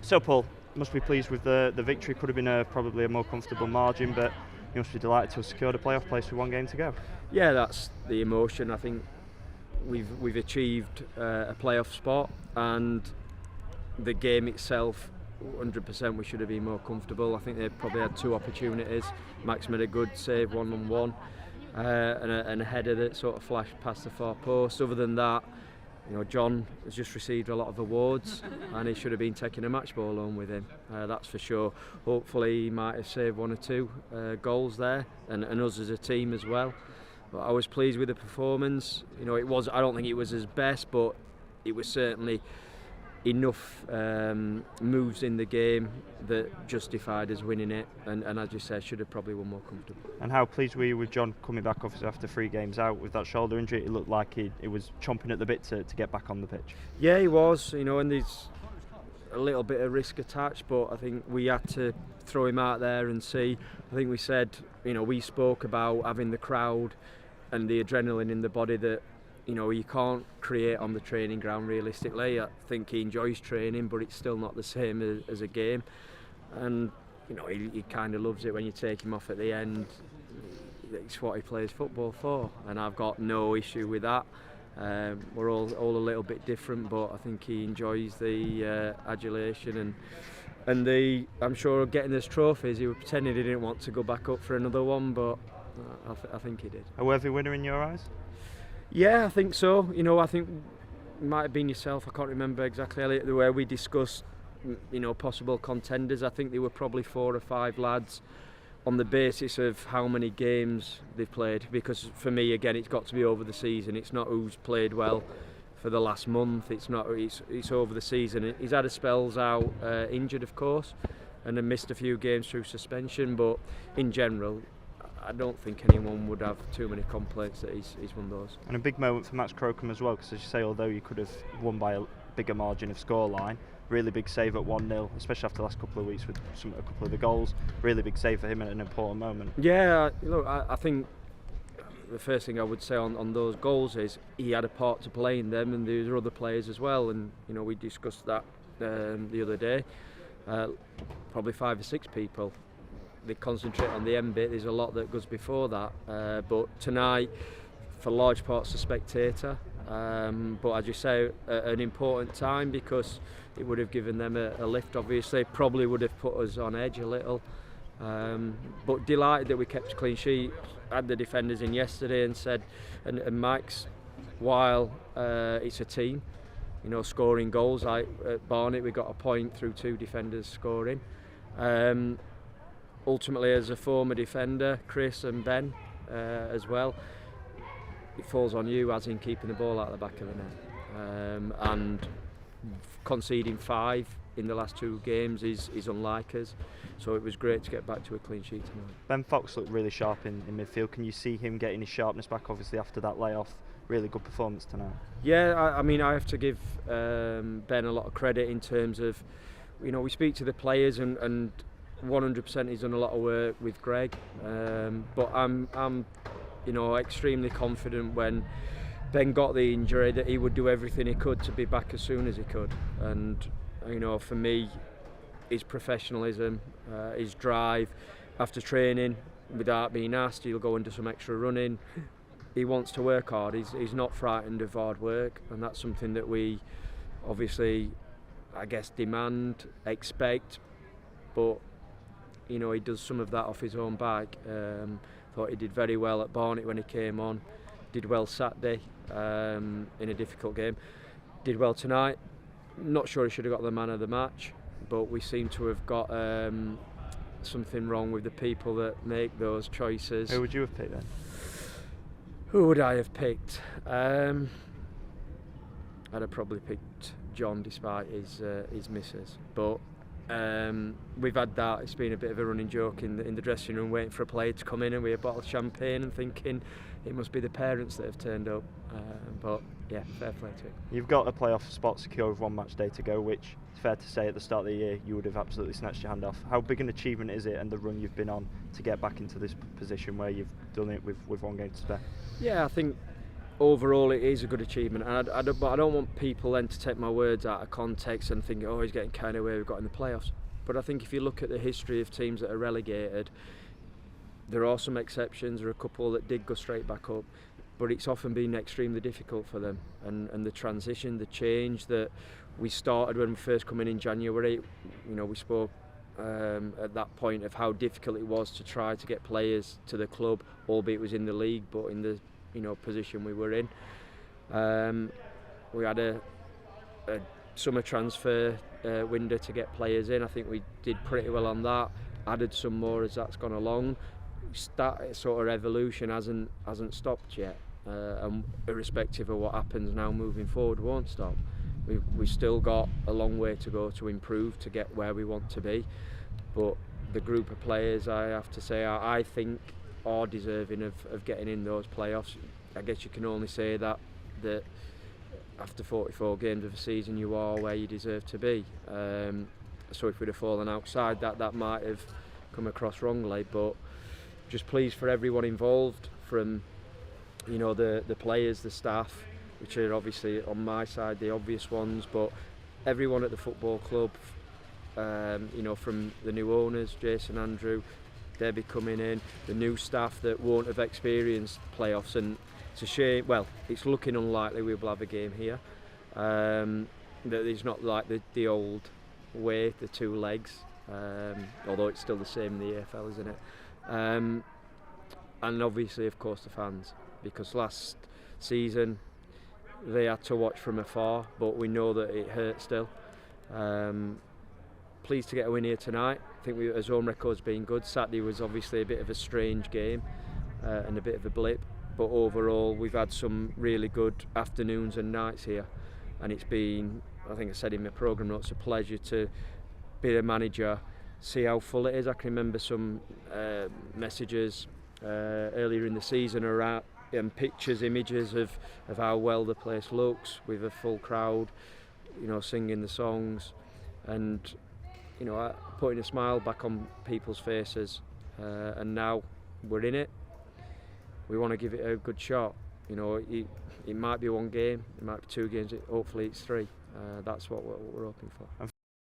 So Paul, must be pleased with the victory. Could have been probably a more comfortable margin, but you must be delighted to have secured a playoff place with one game to go. Yeah, that's the emotion. I think we've achieved a playoff spot, and the game itself, 100% we should have been more comfortable. I think they probably had two opportunities. Max made a good save one-on-one, and a header that sort of flashed past the far post. Other than that, John has just received a lot of awards, and he should have been taking a match ball home with him. That's for sure. Hopefully he might have saved one or two goals there, and us as a team as well. But I was pleased with the performance. I don't think it was his best, but it was certainly enough moves in the game that justified us winning it, and as you said, should have probably won more comfortably. And how pleased were you with John coming back obviously after 3 games out with that shoulder injury? It looked like he was chomping at the bit to get back on the pitch. Yeah, he was, and there's a little bit of risk attached, but I think we had to throw him out there and see. I think we said, we spoke about having the crowd and the adrenaline in the body that you can't create on the training ground realistically. I think he enjoys training, but it's still not the same as a game. And he kind of loves it when you take him off at the end. It's what he plays football for, and I've got no issue with that. We're all a little bit different, but I think he enjoys the adulation and the. I'm sure getting those trophies. He was pretending he didn't want to go back up for another one, but I think he did. A worthy winner in your eyes? Yeah, I think so. I think it might have been yourself. I can't remember exactly the way we discussed, possible contenders. I think there were probably 4 or 5 lads on the basis of how many games they've played. Because for me, again, it's got to be over the season. It's not who's played well for the last month. It's over the season. He's had a spells out, injured, of course, and then missed a few games through suspension. But in general, I don't think anyone would have too many complaints that he's won those. And a big moment for Max Crocombe as well, because as you say, although you could have won by a bigger margin of scoreline, really big save at 1-0, especially after the last couple of weeks with a couple of the goals. Really big save for him at an important moment. Yeah, look, I think the first thing I would say on those goals is he had a part to play in them, and there were other players as well. And we discussed that the other day. Probably 5 or 6 people. They concentrate on the end bit. There's a lot that goes before that, but tonight for large parts a spectator, but as you say, an important time, because it would have given them a lift. Obviously probably would have put us on edge a little, but delighted that we kept a clean sheet. Had the defenders in yesterday and said, and Max, while it's a team, scoring goals, like at Barnet we got a point through 2 defenders scoring. Ultimately, as a former defender, Chris and Ben as well, it falls on you as in keeping the ball out of the back of the net. And conceding 5 in the last 2 games is unlike us. So it was great to get back to a clean sheet tonight. Ben Fox looked really sharp in midfield. Can you see him getting his sharpness back, obviously, after that layoff? Really good performance tonight. Yeah, I mean, I have to give Ben a lot of credit in terms of, we speak to the players and 100% he's done a lot of work with Greg, but I'm extremely confident when Ben got the injury that he would do everything he could to be back as soon as he could. And for me, his professionalism, his drive after training, without being asked, he'll go and do some extra running. He wants to work hard. He's not frightened of hard work, and that's something that we obviously, I guess, demand, expect, but he does some of that off his own back. Thought he did very well at Barnet when he came on. Did well Saturday in a difficult game. Did well tonight. Not sure he should have got the man of the match, but we seem to have got something wrong with the people that make those choices. Who would you have picked then? Who would I have picked? I'd have probably picked John, despite his misses. But we've had that. It's been a bit of a running joke in the dressing room, waiting for a player to come in and we have a bottle of champagne and thinking it must be the parents that have turned up. But yeah, fair play to it. You've got a playoff spot secure with 1 match day to go, which it's fair to say at the start of the year you would have absolutely snatched your hand off. How big an achievement is it, and the run you've been on, to get back into this position where you've done it with 1 game to spare? Yeah, I think overall it is a good achievement, and but I don't want people then to take my words out of context and think, oh, he's getting carried away, we've got in the playoffs. But I think if you look at the history of teams that are relegated, there are some exceptions. There are a couple that did go straight back up, but it's often been extremely difficult for them. And the transition, the change that we started when we first come in January, we spoke at that point of how difficult it was to try to get players to the club, albeit it was in the league, but in the position we were in. We had a summer transfer window to get players in. I think we did pretty well on that. Added some more as that's gone along. That sort of evolution hasn't stopped yet, and irrespective of what happens now moving forward, won't stop. We've still got a long way to go to improve to get where we want to be, but the group of players, I have to say, I think are deserving of getting in those playoffs. I guess you can only say that after 44 games of a season you are where you deserve to be. So if we'd have fallen outside that might have come across wrongly, but just pleased for everyone involved, from the players, the staff, which are obviously on my side the obvious ones, but everyone at the football club, from the new owners, Jason, Andrew, Debbie coming in, the new staff that won't have experienced playoffs, and it's a shame. Well, it's looking unlikely we will have a game here. That it's not like the old way, the two legs, although it's still the same in the AFL, isn't it? And obviously, of course, the fans, because last season they had to watch from afar, but we know that it hurt still. Pleased to get a win here tonight. I think our home record's been good. Saturday was obviously a bit of a strange game and a bit of a blip, but overall we've had some really good afternoons and nights here, and it's been, I think I said in my programme notes, a pleasure to be the manager, see how full it is. I can remember some messages earlier in the season around and pictures, images of how well the place looks with a full crowd, singing the songs, and putting a smile back on people's faces. And now we're in it. We want to give it a good shot. It might be one game, it might be two games, hopefully it's three. That's what we're hoping for.